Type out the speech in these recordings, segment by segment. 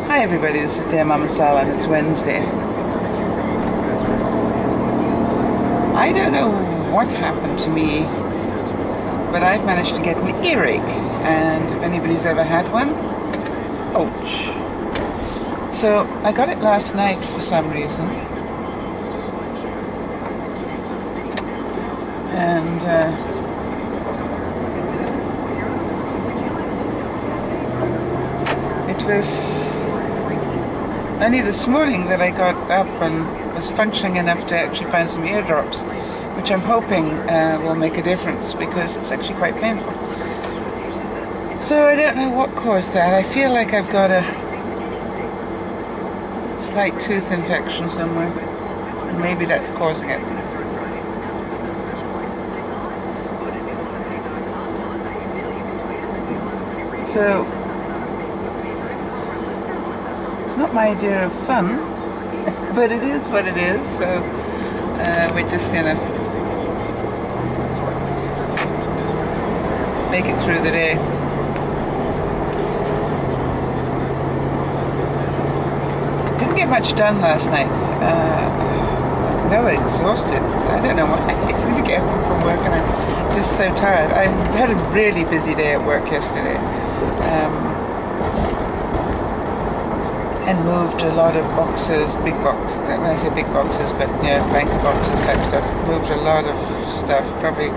Hi everybody, this is DearMamaSal's and it's Wednesday. I don't know what happened to me, but I've managed to get an earache, and if anybody's ever had one, ouch. So I got it last night for some reason, and it was only this morning that I got up and was functioning enough to actually find some eardrops, which I'm hoping will make a difference, because it's actually quite painful. So I don't know what caused that. I feel like I've got a slight tooth infection somewhere, and maybe that's causing it. So it's not my idea of fun, but it is what it is, so we're just gonna make it through the day. Didn't get much done last night. Now I'm exhausted. I don't know why. I seem to get home from work and I'm just so tired. I had a really busy day at work yesterday. And moved a lot of boxes, big boxes, when I say big boxes, but yeah, blanket boxes type stuff. Moved a lot of stuff, probably.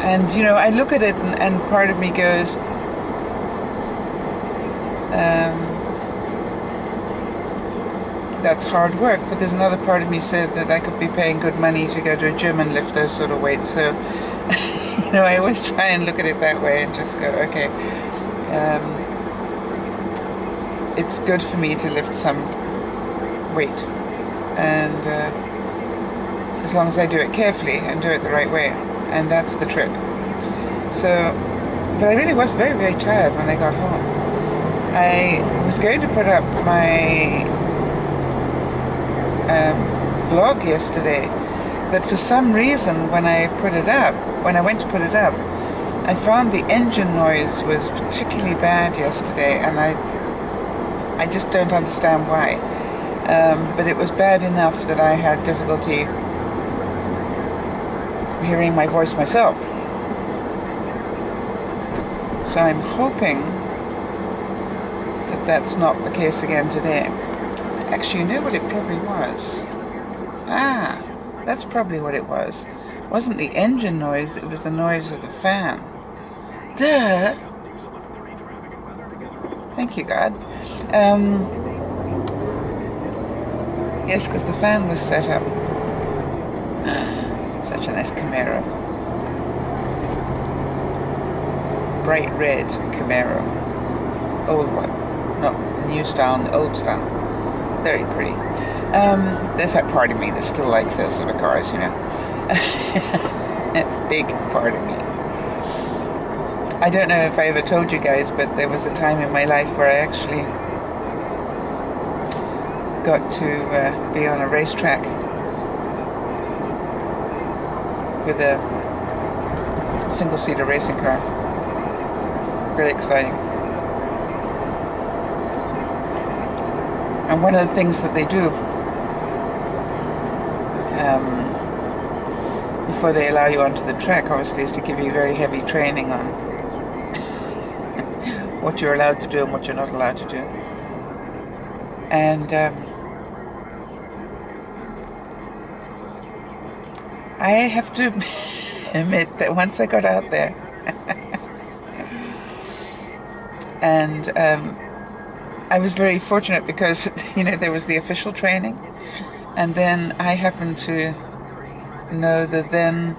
And you know, I look at it and part of me goes, that's hard work, but there's another part of me said that I could be paying good money to go to a gym and lift those sort of weights. So, you know, I always try and look at it that way and just go, okay, it's good for me to lift some weight, and as long as I do it carefully and do it the right way, and that's the trick. So, but I really was very, very tired when I got home. I was going to put up my vlog yesterday, but for some reason when I went to put it up, I found the engine noise was particularly bad yesterday, and I just don't understand why. But it was bad enough that I had difficulty hearing my voice myself. So I'm hoping that that's not the case again today. Actually, you know what it probably was? Ah, that's probably what it was. It wasn't the engine noise, it was the noise of the fan. Duh! Thank you, God. Yes, because the fan was set up. Such a nice Camaro. Bright red Camaro. Old one. Not the new style, the old style. Very pretty. There's that part of me that still likes those sort of cars, you know. A big part of me. I don't know if I ever told you guys, but there was a time in my life where I actually got to be on a racetrack with a single-seater racing car. Very exciting. And one of the things that they do before they allow you onto the track, obviously, is to give you very heavy training on what you're allowed to do and what you're not allowed to do. And I have to admit that once I got out there and I was very fortunate because, you know, there was the official training, and then I happened to know the then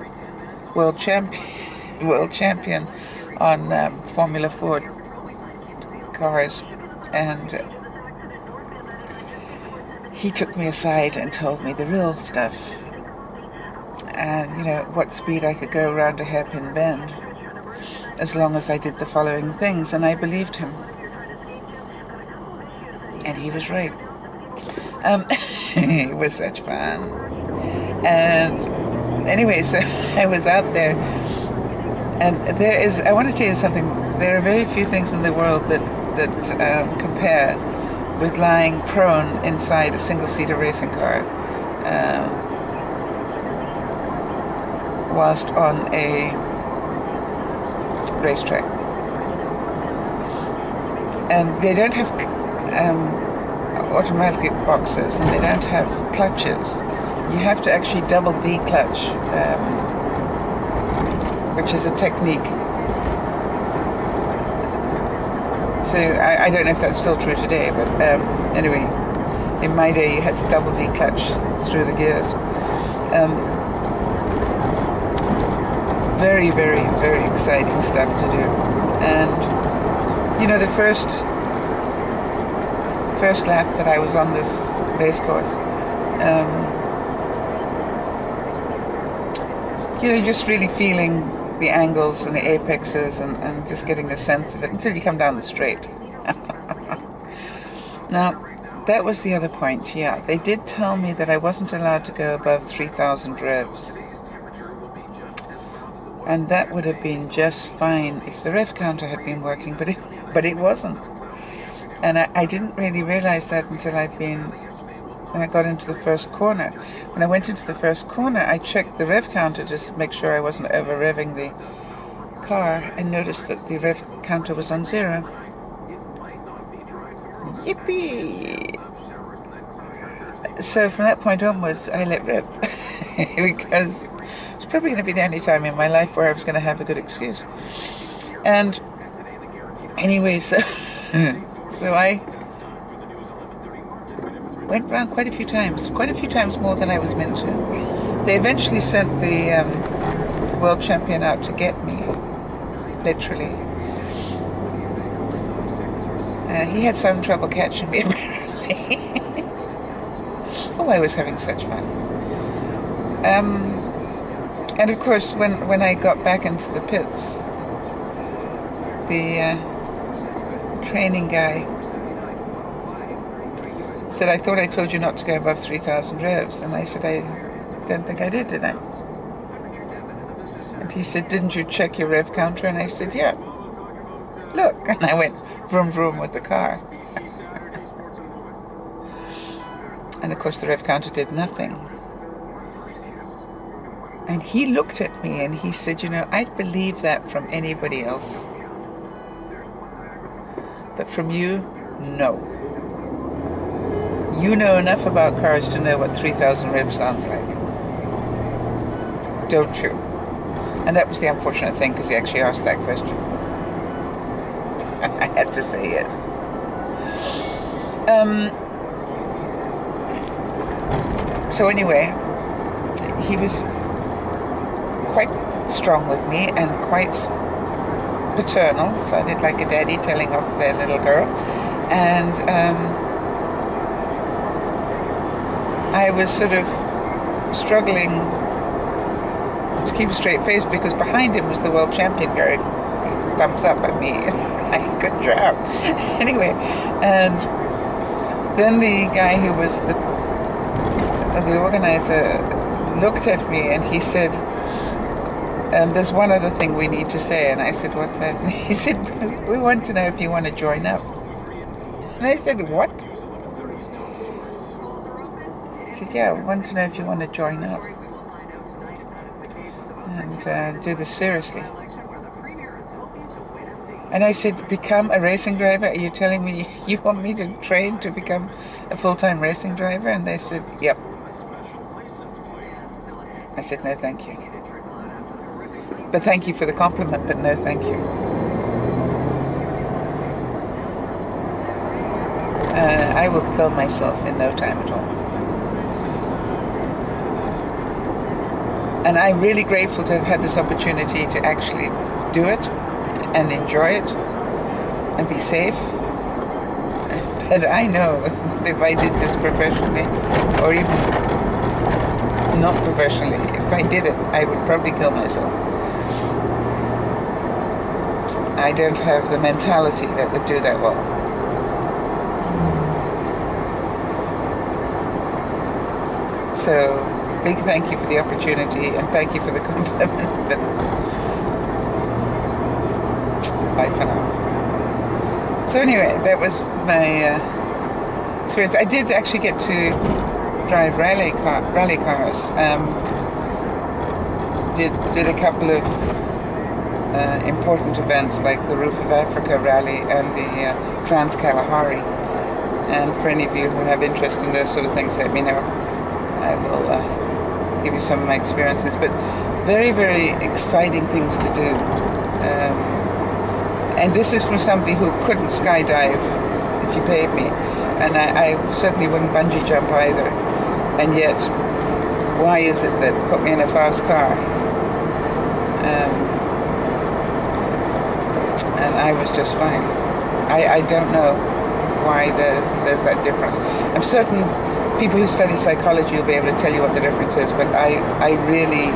world champion on Formula Ford cars, and he took me aside and told me the real stuff, and you know, what speed I could go around a hairpin bend as long as I did the following things, and I believed him, and he was right. It was such fun. And anyway, so I was out there, and I want to tell you something, there are very few things in the world that that compare with lying prone inside a single-seater racing car whilst on a racetrack. And they don't have automatic boxes, and they don't have clutches. You have to actually double D-clutch, which is a technique. So I don't know if that's still true today, but anyway, in my day you had to double D-clutch through the gears. Very, very, very exciting stuff to do. And you know, the first lap that I was on this race course, you know, just really feeling the angles and the apexes and just getting the sense of it until you come down the straight. Now, that was the other point. Yeah, they did tell me that I wasn't allowed to go above 3,000 revs. And that would have been just fine if the rev counter had been working, but it wasn't. And I didn't really realize that until when I got into the first corner. When I went into the first corner, I checked the rev counter just to make sure I wasn't over-revving the car, and noticed that the rev counter was on 0. Yippee! So from that point onwards, I let rip. Because it's probably going to be the only time in my life where I was going to have a good excuse. And anyway, so I went round quite a few times more than I was meant to. They eventually sent the world champion out to get me, literally. He had some trouble catching me, apparently. Oh, I was having such fun. And of course, when I got back into the pits, the training guy said, "I thought I told you not to go above 3,000 revs." And I said, "I don't think I did I?" And he said, "Didn't you check your rev counter?" And I said, "Yeah. Look." And I went vroom vroom with the car. And of course the rev counter did nothing. And he looked at me and he said, "You know, I'd believe that from anybody else. But from you, no. You know enough about cars to know what 3,000 revs sounds like. Don't you?" And that was the unfortunate thing, because he actually asked that question. I had to say yes. So anyway, he was quite strong with me and quite paternal, sounded like a daddy telling off their little girl. And I was sort of struggling to keep a straight face, because behind him was the world champion going thumbs up at me. Good job. Anyway, and then the guy who was the organizer looked at me and he said, "There's one other thing we need to say." And I said, "What's that?" And he said, "We want to know if you want to join up." And I said, "What?" He said, "Yeah, we want to know if you want to join up and do this seriously." And I said, "Become a racing driver? Are you telling me you want me to train to become a full-time racing driver?" And they said, "Yep." I said, "No, thank you. But thank you for the compliment, but no, thank you." I will kill myself in no time at all. And I'm really grateful to have had this opportunity to actually do it and enjoy it and be safe. But I know that if I did this professionally, or even not professionally, if I did it, I would probably kill myself. I don't have the mentality that would do that well. So, big thank you for the opportunity, and thank you for the compliment, but bye for now. So anyway, that was my experience. I did actually get to drive rally cars. Did a couple of important events like the Roof of Africa rally and the Trans-Kalahari. And for any of you who have interest in those sort of things, let me know. I will give you some of my experiences. But very, very exciting things to do. And this is from somebody who couldn't skydive if you paid me. And I certainly wouldn't bungee jump either. And yet, why is it that put me in a fast car? And I was just fine. I don't know why there's that difference. I'm certain people who study psychology will be able to tell you what the difference is, but I really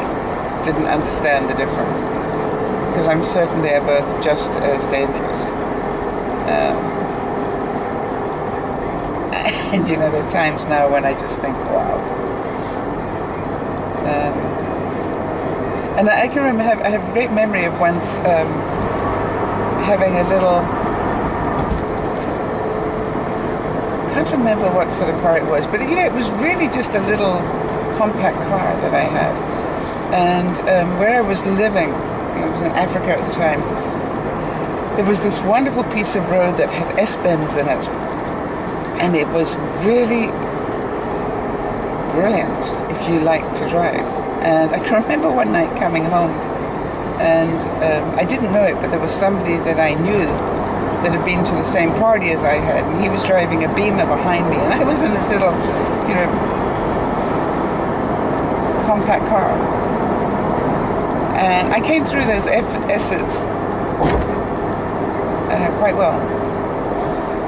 didn't understand the difference, because I'm certain they are both just as dangerous. And you know, there are times now when I just think, wow. And I can remember, I have a great memory of once having a little, I can't remember what sort of car it was, but you know, it was really just a little compact car that I had. And where I was living, I was in Africa at the time, there was this wonderful piece of road that had S-bends in it. And it was really brilliant if you liked to drive. And I can remember one night coming home, and I didn't know it, but there was somebody that I knew that had been to the same party as I had, and he was driving a Beamer behind me, and I was in this little, you know, compact car. And I came through those S's quite well.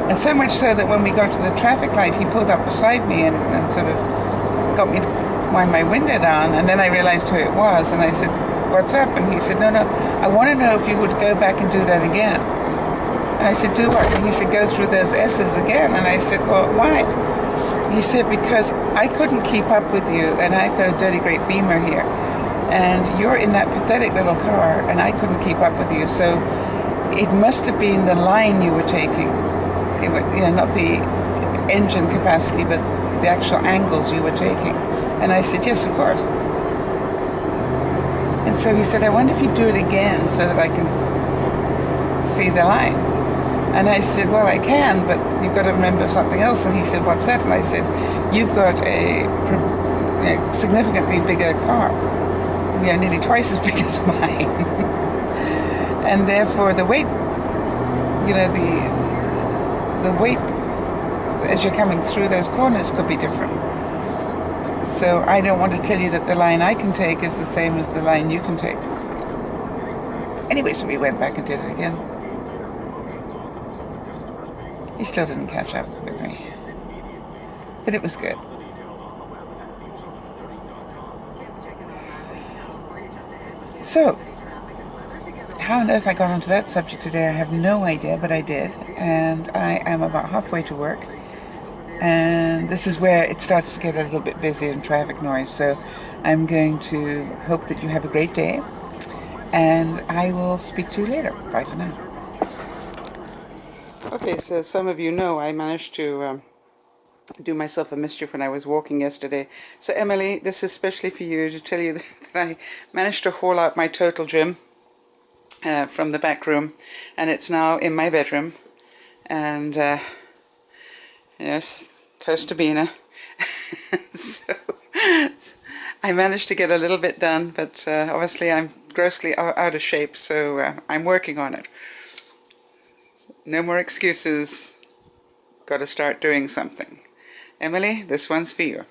And so much so that when we got to the traffic light, he pulled up beside me and sort of got me to wind my window down. And then I realized who it was, and I said, "What's up?" And he said, no, I want to know if you would go back and do that again." And I said, "Do what?" And he said, "Go through those S's again." And I said, "Well, why?" He said, "Because I couldn't keep up with you, and I've got a dirty great Beamer here, and you're in that pathetic little car, and I couldn't keep up with you, so it must have been the line you were taking. You know, not the engine capacity, but the actual angles you were taking." And I said, "Yes, of course." And so he said, "I wonder if you do it again so that I can see the line." And I said, "Well, I can, but you've got to remember something else." And he said, "What's that?" And I said, "You've got a significantly bigger car, you know, nearly twice as big as mine. And therefore the weight, you know, the weight as you're coming through those corners could be different. So I don't want to tell you that the line I can take is the same as the line you can take." Anyway, so we went back and did it again. He still didn't catch up with me, but it was good. So, how on earth I got onto that subject today, I have no idea, but I did. And I am about halfway to work. And this is where it starts to get a little bit busy and traffic noise. So I'm going to hope that you have a great day. And I will speak to you later. Bye for now. Okay, so some of you know I managed to do myself a mischief when I was walking yesterday. So Emily, this is especially for you, to tell you that I managed to haul out my total gym from the back room, and it's now in my bedroom. And yes, toast to Bina. So I managed to get a little bit done, but obviously I'm grossly out of shape, so I'm working on it. No more excuses. Got to start doing something. Emily, this one's for you.